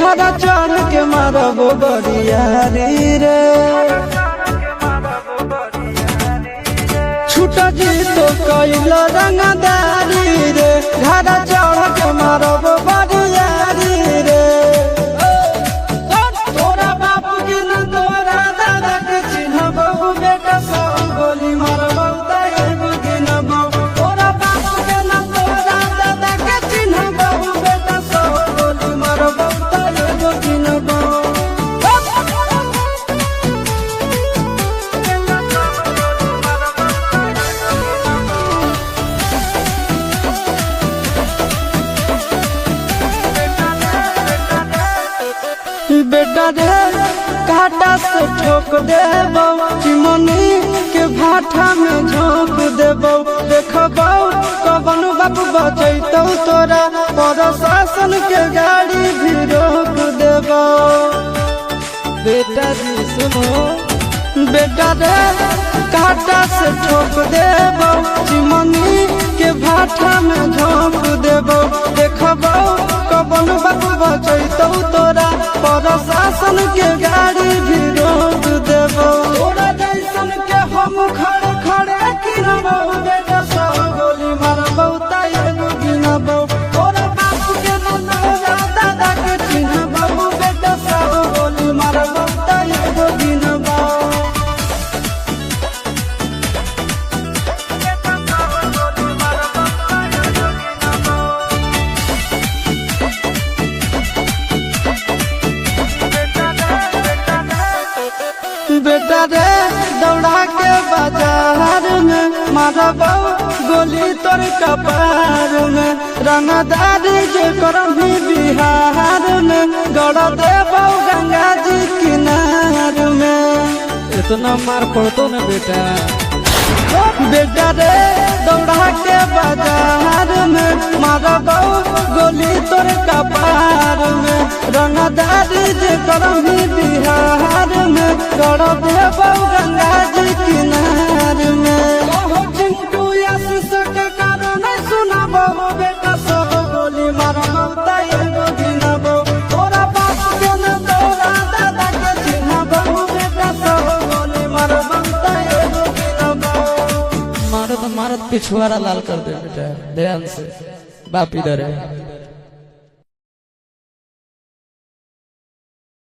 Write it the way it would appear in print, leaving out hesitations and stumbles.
घरा चढ़ के मारबो बरियारी रे छूट जी तो कैल रंगदारी रे घरा चढ़ के मारबो बरियारी रे तोरा बापू के न तोरा दादा के चिन्हबो बेटा सब गोली मारबो तैगो गिनबो तोरा बापू के न तोरा दादा के चिन्हबो बेटा सब गोली मारबो तैगो गिनबो बेटा रे काटा से ठोक देबो चिमनी के भाठा में झोंक देबो देखबो कवन बाप बचैतौ तोरा प्रशासन के गाड़ी भी रोक देबो बेटा जी सुनो बेटा रे काटा से ठोक देबो चिमनी के भाठा में झोंक देबो देखबो कवन बाप बचैतौ तोरा प्रशासन के गाड़ी भी रोक देबो तोरा जैसन के हम खड़े खड़े गिनबो बेटा सब गोली मारबो तैगो गिनबो तोरा बाप के न तोरा दादा के चिन्हबो बेटा सब गोली मारबो तैगो गिनबो बेटा रे दौड़ा के बाजार में मारबो गोली तोर कपार में रंगदारी जे करभी बिहार में गड़ देबो गंगा जी किनार में इतना मार पड़तो न बेटा बेटा रे दौड़ा के बाजार में मारबो गोली तोर कपार में रंगदारी जे करभी बिहार में गड़ देबो गंगा जी किनार में चिंटू आशीष के कारण सुनबो बेटा सब गोली मारबो तैगो गिनबो तोरा बाप के न तोरा दादा के चिन्हबो बेटा सब गोली मारबो तैगो गिनबो मारत मारत पिछुआरा लाल कर दे बेटा ध्यान से बाप इधर है।